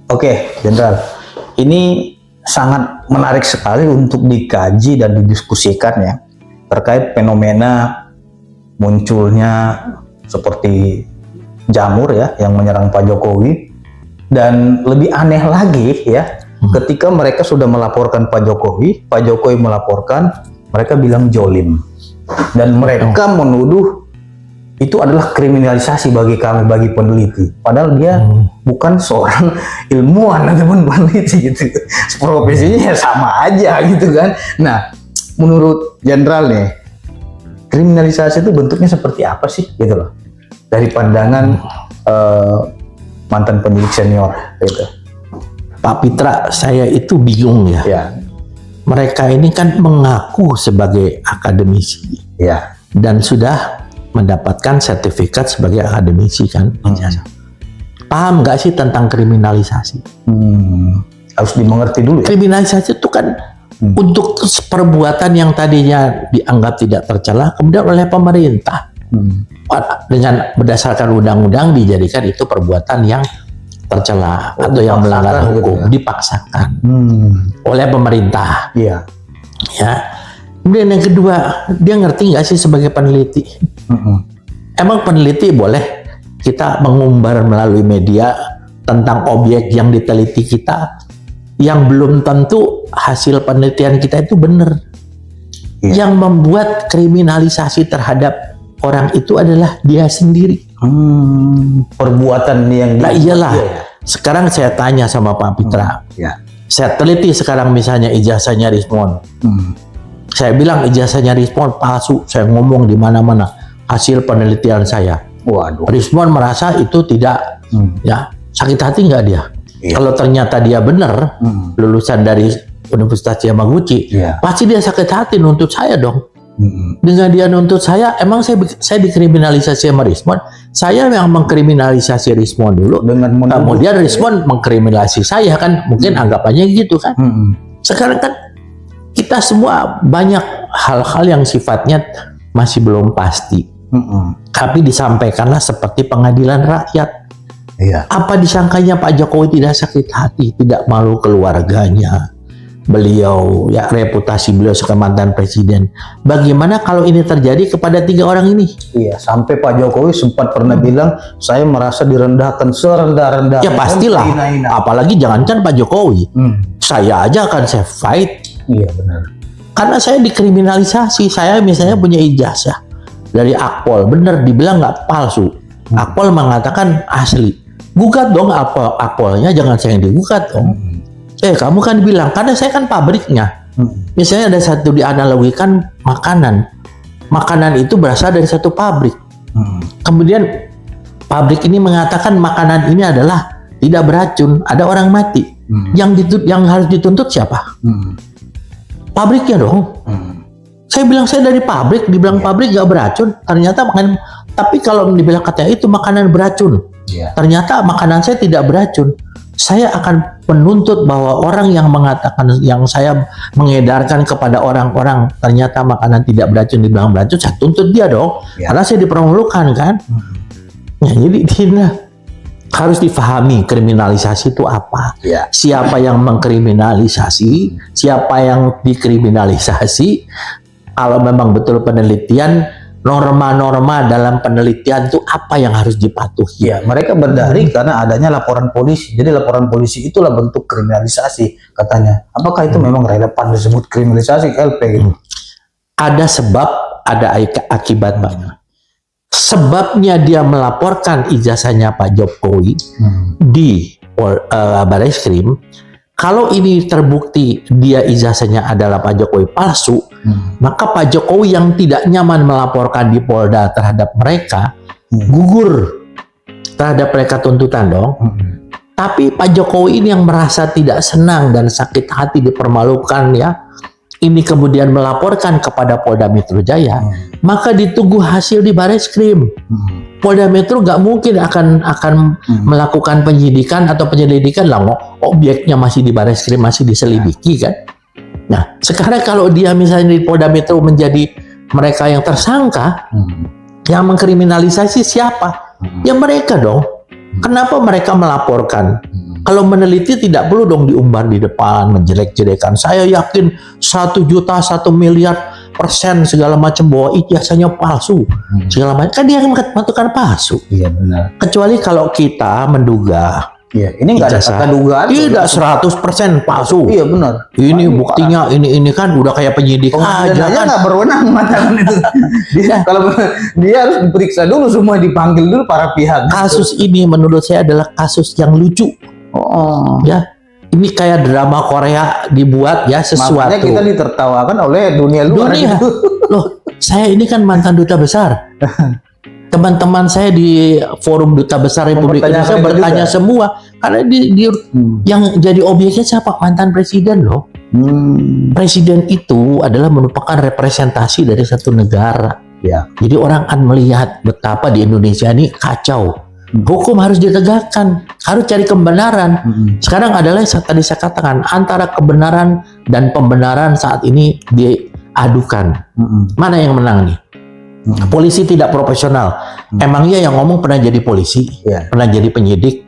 Oke, Jenderal. Ini sangat menarik sekali untuk dikaji dan didiskusikan ya terkait fenomena munculnya seperti jamur ya yang menyerang Pak Jokowi, dan lebih aneh lagi ya ketika mereka sudah melaporkan Pak Jokowi melaporkan, mereka bilang jolim dan mereka menuduh itu adalah kriminalisasi bagi kami, bagi peneliti. Padahal dia bukan seorang ilmuwan ataupun peneliti gitu. Profesinya ya sama aja gitu kan. Nah, menurut Jenderal nih, kriminalisasi itu bentuknya seperti apa sih gitu loh? Dari pandangan mantan penyidik senior gitu. Pak Pitra, saya itu bingung ya. Mereka ini kan mengaku sebagai akademisi. Ya. Dan sudah mendapatkan sertifikat sebagai akademisi kan. Paham nggak sih tentang kriminalisasi? Harus dimengerti dulu ya. Kriminalisasi itu kan untuk perbuatan yang tadinya dianggap tidak tercela kemudian oleh pemerintah dengan berdasarkan undang-undang dijadikan itu perbuatan yang tercela atau yang melanggar hukum, gitu ya? Dipaksakan oleh pemerintah. Iya. Ya. Kemudian yang kedua, dia ngerti nggak sih sebagai peneliti? Emang peneliti boleh kita mengumbar melalui media tentang objek yang diteliti kita yang belum tentu hasil penelitian kita itu benar. Yang membuat kriminalisasi terhadap orang itu adalah dia sendiri. Perbuatan yang nah iyalah. Sekarang saya tanya sama Pak Pitra. Saya teliti sekarang misalnya ijazahnya Rismon. Saya bilang ijazahnya Rismon palsu. Saya ngomong di mana-mana hasil penelitian saya. Waduh. Rismon merasa itu tidak, ya sakit hati nggak dia? Kalau ternyata dia benar lulusan dari Universitas Yamaguchi, pasti dia sakit hati nuntut saya dong. Dengan dia nuntut saya, emang saya dikriminalisasi sama Rismon? Saya yang mengkriminalisasi Rismon dulu. Kemudian Rismon mengkriminalisasi saya kan? Mungkin anggapannya gitu kan? Sekarang kan kita semua banyak hal-hal yang sifatnya masih belum pasti. Tapi disampaikanlah seperti pengadilan rakyat. Apa disangkanya Pak Jokowi tidak sakit hati, tidak malu keluarganya, beliau ya reputasi beliau sebagai mantan presiden. Bagaimana kalau ini terjadi kepada 3 orang ini? Sampai Pak Jokowi sempat pernah bilang saya merasa direndahkan serendah-rendahnya. Ya pastilah, apalagi jangankan Pak Jokowi, saya aja akan saya fight. Iya benar. Karena saya dikriminalisasi. Saya misalnya punya ijazah dari Akpol, bener dibilang nggak palsu. Akpol mengatakan asli. Gugat dong Akpolnya, jangan saya yang digugat dong. Kamu kan bilang, karena saya kan pabriknya. Misalnya ada satu dianalogikan makanan. Makanan itu berasal dari satu pabrik. Kemudian pabrik ini mengatakan makanan ini adalah tidak beracun, ada orang mati. Yang harus dituntut siapa? Pabriknya dong. Saya bilang saya dari pabrik, dibilang pabrik gak beracun, ternyata makanan. Tapi kalau dibilang katanya itu makanan beracun, ternyata makanan saya tidak beracun. Saya akan menuntut bahwa orang yang mengatakan, yang saya mengedarkan kepada orang-orang ternyata makanan tidak beracun dibilang beracun, saya tuntut dia dong, karena saya dipermalukan kan. Ya, jadi harus difahami kriminalisasi itu apa, siapa yang mengkriminalisasi, siapa yang dikriminalisasi. Kalau memang betul penelitian, norma-norma dalam penelitian itu apa yang harus dipatuhi. Mereka berdalih karena adanya laporan polisi. Jadi laporan polisi itulah bentuk kriminalisasi katanya. Apakah itu memang relevan disebut kriminalisasi LP gitu? Ada sebab, ada akibat banyak. Sebabnya dia melaporkan ijazahnya Pak Jokowi di Barreskrim. Kalau ini terbukti dia ijazahnya adalah Pak Jokowi palsu, maka Pak Jokowi yang tidak nyaman melaporkan di Polda terhadap mereka, gugur terhadap mereka tuntutan dong. Tapi Pak Jokowi ini yang merasa tidak senang dan sakit hati dipermalukan ya, ini kemudian melaporkan kepada Polda Metro Jaya, maka ditunggu hasil di Barreskrim. Polda Metro nggak mungkin akan melakukan penyidikan atau penyelidikan lah, objeknya masih di Barreskrim, masih diselidiki kan. Nah sekarang kalau dia misalnya di Polda Metro menjadi mereka yang tersangka, yang mengkriminalisasi siapa? Ya mereka dong. Kenapa mereka melaporkan? Kalau meneliti tidak perlu dong diumbar di depan, menjelek-jelekan. Saya yakin 1 juta, 1 miliar persen segala macam bahwa ijazahnya palsu. Segala macam. Kan dia mengatakan palsu. Iya benar. Kecuali kalau kita menduga. Iya, ini nggak ada kata dugaan. Tidak 100% palsu. Iya benar. Ini buktinya, ini kan udah kayak penyidik aja kan. Nggak berwenang mengatakan itu. Kalau dia harus diperiksa dulu, semua dipanggil dulu para pihak. Kasus ini menurut saya adalah kasus yang lucu. Ya, ini kayak drama Korea dibuat ya sesuatu. Makanya kita ditertawakan oleh dunia luar. Loh, saya ini kan mantan duta besar. Teman-teman saya di forum duta besar Republik Indonesia bertanya juga semua karena yang jadi objeknya siapa? Mantan presiden loh. Presiden itu adalah merupakan representasi dari satu negara. Ya. Jadi orang akan melihat betapa di Indonesia ini kacau. Hukum harus ditegakkan, harus cari kebenaran. Sekarang adalah yang tadi saya katakan, antara kebenaran dan pembenaran saat ini diadukan. Mana yang menang nih? Polisi tidak profesional. Emangnya yang ngomong pernah jadi polisi, pernah jadi penyidik?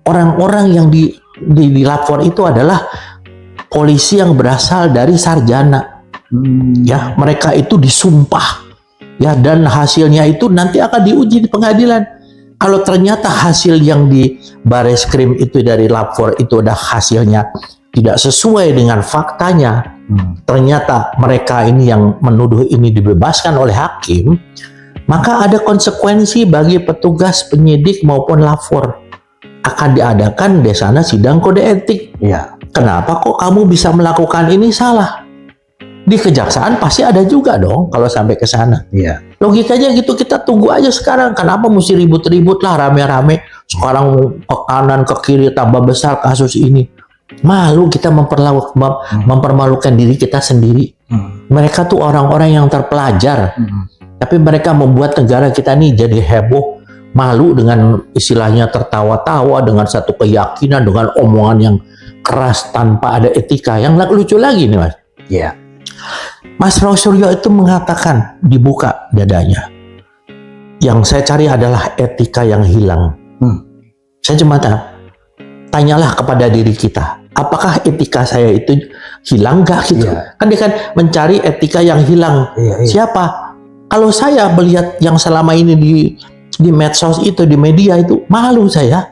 Orang-orang yang dilapor itu adalah polisi yang berasal dari sarjana. Ya, mereka itu disumpah. Ya, dan hasilnya itu nanti akan diuji di pengadilan. Kalau ternyata hasil yang di Bareskrim itu dari lapor itu ada hasilnya tidak sesuai dengan faktanya, ternyata mereka ini yang menuduh ini dibebaskan oleh hakim, maka ada konsekuensi bagi petugas penyidik maupun lapor. Akan diadakan di sana sidang kode etik. Ya. Kenapa kok kamu bisa melakukan ini salah? Di kejaksaan pasti ada juga dong kalau sampai ke sana. Iya. Logikanya gitu, kita tunggu aja sekarang. Kenapa mesti ribut-ribut lah rame-rame? Sekarang ke kanan ke kiri tambah besar kasus ini. Malu kita mempermalukan diri kita sendiri. Mereka tuh orang-orang yang terpelajar. Tapi mereka membuat negara kita nih jadi heboh. Malu dengan istilahnya tertawa-tawa dengan satu keyakinan, dengan omongan yang keras tanpa ada etika. Yang lucu lagi nih Mas. Iya. Mas Roy Suryo itu mengatakan, dibuka dadanya, yang saya cari adalah etika yang hilang. Saya cuma tanyalah kepada diri kita, apakah etika saya itu hilang gak gitu? Kan dia kan mencari etika yang hilang. Siapa? Kalau saya melihat yang selama ini di medsos itu, di media itu, malu saya.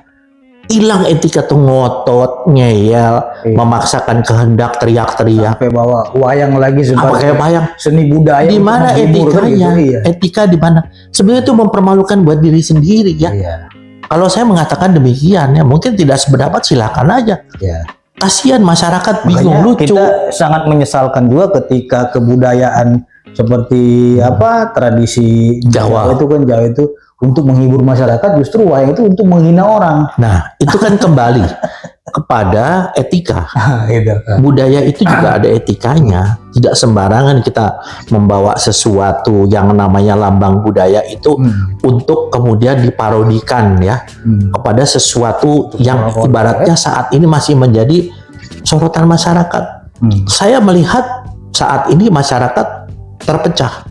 Hilang etika tuh, ngotot, ngeyel, memaksakan kehendak, teriak-teriak. Sampai bawa wayang lagi sebagai wayang? Seni budaya. Di mana etikanya? Gitu, etika di mana? Sebenarnya itu mempermalukan buat diri sendiri ya. Kalau saya mengatakan demikian ya, mungkin tidak sependapat, silakan aja. Kasihan masyarakat bingung. Lucu. Kita sangat menyesalkan juga ketika kebudayaan seperti tradisi Jawa itu kan, Jawa itu untuk menghibur masyarakat, justru wayang itu untuk menghina orang. Nah, itu kan kembali kepada etika. Budaya itu juga ada etikanya. Tidak sembarangan kita membawa sesuatu yang namanya lambang budaya itu untuk kemudian diparodikan ya kepada sesuatu yang ibaratnya saat ini masih menjadi sorotan masyarakat. Saya melihat saat ini masyarakat terpecah.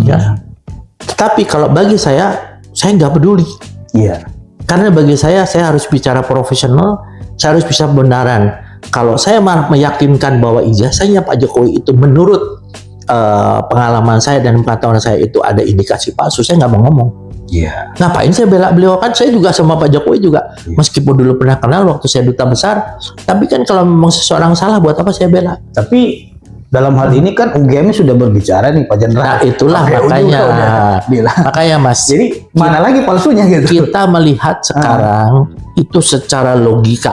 Ya. Tetapi kalau bagi saya nggak peduli. Karena bagi saya harus bicara profesional, saya harus bisa kebenaran. Kalau saya meyakinkan bahwa ijazahnya Pak Jokowi itu menurut pengalaman saya dan pengetahuan saya itu ada indikasi palsu, saya nggak mau ngomong. Ngapain saya bela beliau? Kan saya juga sama Pak Jokowi juga, meskipun dulu pernah kenal waktu saya duta besar. Tapi kan kalau memang seseorang salah, buat apa saya bela? Tapi dalam hal ini kan UGM sudah berbicara nih Pak Jenderal. Nah itulah makanya Mas. Jadi mana lagi palsunya gitu? Kita melihat sekarang itu secara logika.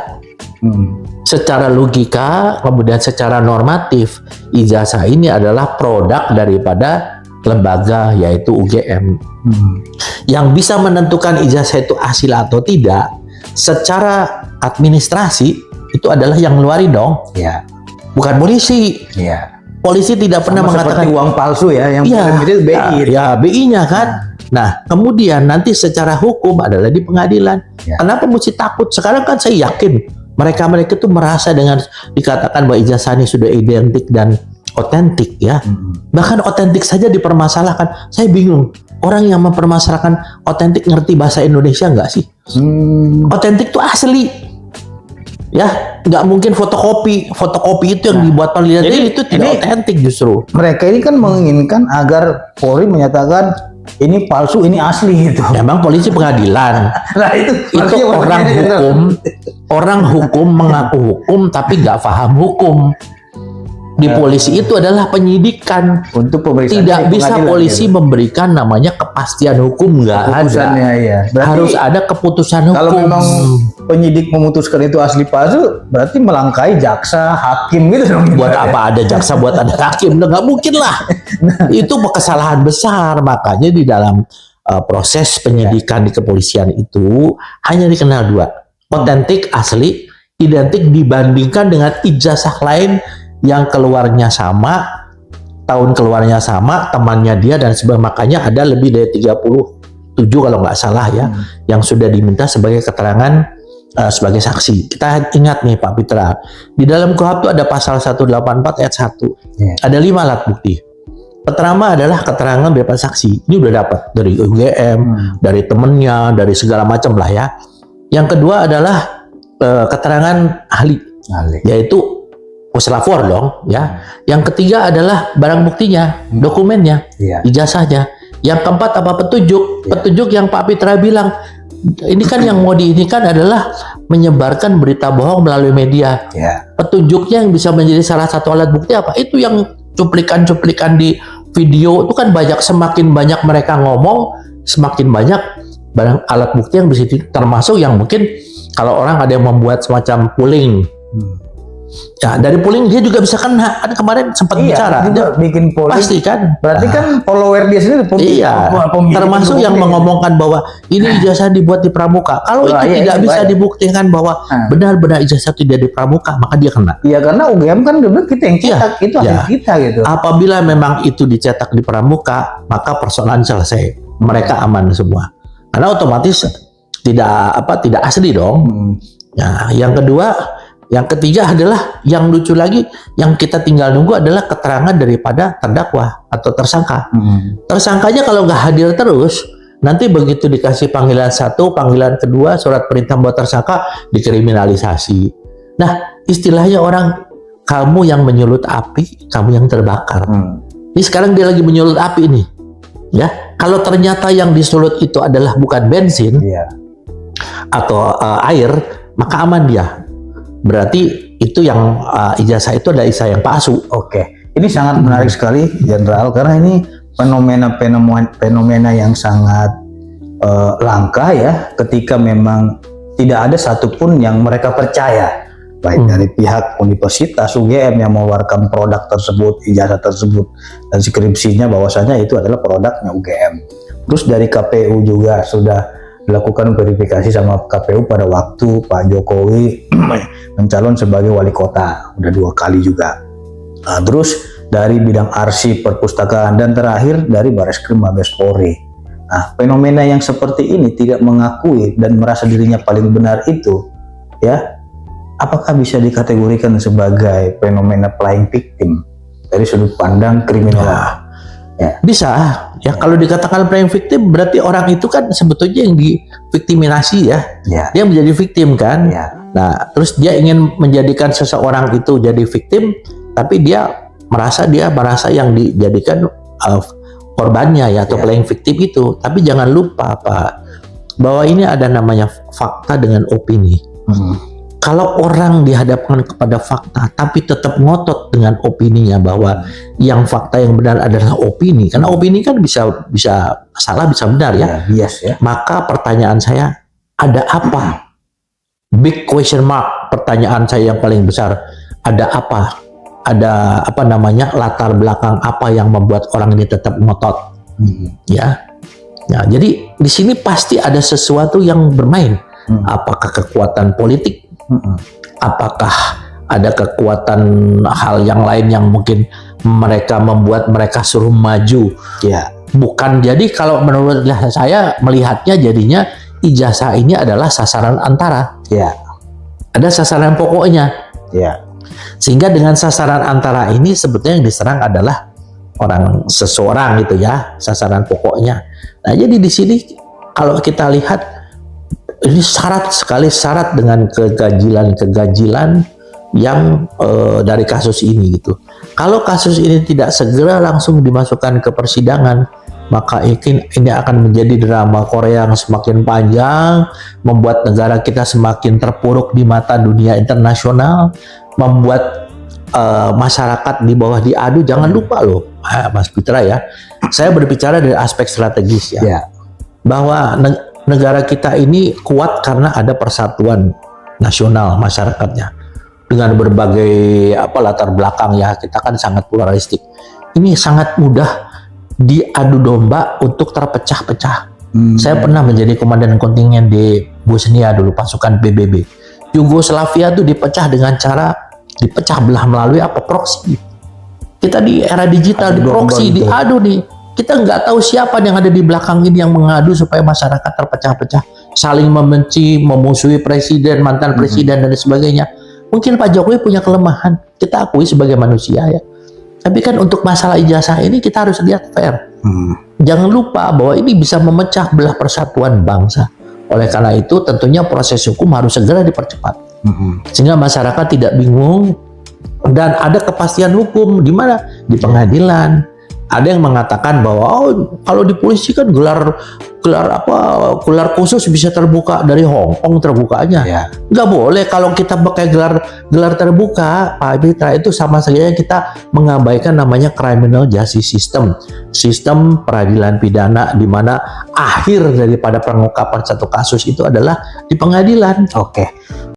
Secara logika, kemudian secara normatif, ijazah ini adalah produk daripada lembaga yaitu UGM. Yang bisa menentukan ijazah itu asli atau tidak, secara administrasi itu adalah yang ngeluarin dong. Bukan polisi. Polisi tidak pernah mengatakan seperti uang palsu ya, yang itu BI. BI-nya kan. Nah, kemudian nanti secara hukum adalah di pengadilan. Kenapa mesti takut? Sekarang kan saya yakin mereka itu merasa dengan dikatakan bahwa ijazah ini sudah identik dan otentik ya. Bahkan otentik saja dipermasalahkan. Saya bingung. orang yang mempermasalahkan otentik ngerti bahasa Indonesia nggak sih? Otentik tuh asli. Ya, nggak mungkin fotokopi. Fotokopi itu yang dibuat penelitian itu tidak otentik justru. Mereka ini kan menginginkan agar Polri menyatakan ini palsu, ini asli gitu. Memang polisi pengadilan. Nah itu orang hukum mengaku hukum tapi nggak paham hukum. Di polisi itu adalah penyidikan. Untuk pemeriksaan tidak bisa polisi memberikan namanya kepastian hukum, nggak ada. Ya. Harus ada keputusan hukum. Kalau memang penyidik memutuskan itu asli palsu, berarti melangkahi jaksa, hakim gitu dong. Buat apa ada jaksa, buat ada hakim? Nggak mungkin lah. Itu kesalahan besar. Makanya di dalam proses penyidikan di kepolisian itu hanya dikenal dua, otentik asli, identik dibandingkan dengan ijazah lain yang keluarnya sama, tahun keluarnya sama, temannya dia dan sebagainya. Makanya ada lebih dari 37 kalau nggak salah ya, yang sudah diminta sebagai keterangan sebagai saksi. Kita ingat nih Pak Pitra, di dalam KUHP itu ada pasal 184 ayat 1. Ada 5 alat bukti. Pertama adalah keterangan bebas saksi. Ini udah dapat dari UGM, dari temennya, dari segala macam lah ya. Yang kedua adalah keterangan ahli. Yaitu puslapor dong ya. Yang ketiga adalah barang buktinya, dokumennya, ijazahnya. Yang keempat apa? Petunjuk. Petunjuk yang Pak Pitra bilang ini kan yang mau diinikan adalah menyebarkan berita bohong melalui media. Petunjuknya yang bisa menjadi salah satu alat bukti apa? Itu yang cuplikan-cuplikan di video itu kan banyak. Semakin banyak mereka ngomong, semakin banyak barang alat bukti yang bisa termasuk yang mungkin kalau orang ada yang membuat semacam polling. Ya, dari polling dia juga bisa kena. Kan kemarin sempat bicara dia bikin polling. Pasti kan. Berarti kan follower dia sendiri termasuk yang mengomongkan bahwa ini ijazah dibuat di pramuka. Kalau itu tidak bisa dibuktikan bahwa benar-benar ijazah tidak di pramuka, maka dia kena. Iya, karena UGM kan dulu kita yang cetak, itu hasil kita gitu. Apabila memang itu dicetak di pramuka, maka persoalan selesai. Mereka aman semua. Karena otomatis tidak asli dong. Nah, yang ketiga adalah yang lucu lagi, yang kita tinggal nunggu adalah keterangan daripada terdakwa atau tersangka. Tersangkanya kalau nggak hadir terus, nanti begitu dikasih panggilan 1, panggilan kedua, surat perintah buat tersangka, dikriminalisasi. Nah, istilahnya orang, kamu yang menyulut api, kamu yang terbakar. Ini sekarang dia lagi menyulut api nih. Ya, kalau ternyata yang disulut itu adalah bukan bensin atau air, maka aman dia. Berarti itu yang ijazah itu adalah ijazah yang palsu. Oke, ini sangat menarik sekali, Jenderal, karena ini fenomena yang sangat langka ya, ketika memang tidak ada satupun yang mereka percaya, baik dari pihak universitas UGM yang mengeluarkan produk tersebut, ijazah tersebut, dan skripsinya bahwasanya itu adalah produknya UGM. Terus dari KPU juga sudah dilakukan verifikasi sama KPU pada waktu Pak Jokowi mencalon sebagai wali kota, udah 2 kali juga. Nah, terus dari bidang arsip, perpustakaan, dan terakhir dari Bareskrim Mabes Polri. Nah, fenomena yang seperti ini tidak mengakui dan merasa dirinya paling benar itu, ya, apakah bisa dikategorikan sebagai fenomena playing victim dari sudut pandang kriminal? Bisa ya, kalau dikatakan playing victim berarti orang itu kan sebetulnya yang diviktiminasi ya. Dia menjadi victim kan. Nah, terus dia ingin menjadikan seseorang itu jadi victim, tapi dia merasa yang dijadikan korbannya ya, atau playing victim itu. Tapi jangan lupa Pak, bahwa ini ada namanya fakta dengan opini. Kalau orang dihadapkan kepada fakta tapi tetap ngotot dengan opininya bahwa yang fakta yang benar adalah opini, karena opini kan bisa salah bisa benar ya. Maka pertanyaan saya, ada apa? Big question mark, pertanyaan saya yang paling besar, ada apa? Ada apa namanya, latar belakang apa yang membuat orang ini tetap ngotot? Ya. Nah, jadi di sini pasti ada sesuatu yang bermain. Apakah kekuatan politik? Apakah ada kekuatan hal yang lain yang mungkin mereka membuat mereka suruh maju? Bukan. Jadi kalau menurut saya melihatnya jadinya ijazah ini adalah sasaran antara. Ada sasaran pokoknya. Sehingga dengan sasaran antara ini sebetulnya yang diserang adalah orang seseorang gitu ya, sasaran pokoknya. Nah, jadi di sini kalau kita lihat ini syarat dengan kegajilan yang dari kasus ini gitu. Kalau kasus ini tidak segera langsung dimasukkan ke persidangan, maka ini akan menjadi drama Korea yang semakin panjang, membuat negara kita semakin terpuruk di mata dunia internasional, membuat masyarakat di bawah diadu. Jangan lupa loh, Mas Pitra ya, saya berbicara dari aspek strategis ya. Bahwa negara kita ini kuat karena ada persatuan nasional masyarakatnya dengan berbagai latar belakang ya. Kita kan sangat pluralistik. Ini sangat mudah diadu domba untuk terpecah-pecah. Saya pernah menjadi komandan kontingen di Bosnia dulu, pasukan PBB. Yugoslavia tuh dipecah dengan cara dipecah belah melalui proksi. Kita di era digital di proksi, diadu nih. Kita nggak tahu siapa yang ada di belakang ini yang mengadu supaya masyarakat terpecah-pecah, saling membenci, memusuhi presiden, mantan presiden dan sebagainya. Mungkin Pak Jokowi punya kelemahan, kita akui sebagai manusia ya. Tapi kan untuk masalah ijazah ini kita harus lihat fair. Jangan lupa bahwa ini bisa memecah belah persatuan bangsa. Oleh karena itu tentunya proses hukum harus segera dipercepat. Sehingga masyarakat tidak bingung dan ada kepastian hukum di mana? Di pengadilan. Ada yang mengatakan bahwa kalau di polisi kan gelar khusus bisa terbuka dari Hong Kong terbukanya. Nggak boleh kalau kita pakai gelar terbuka, Pak Pitra, itu sama saja kita mengabaikan namanya criminal justice system, sistem peradilan pidana di mana akhir daripada pengungkapan satu kasus itu adalah di pengadilan.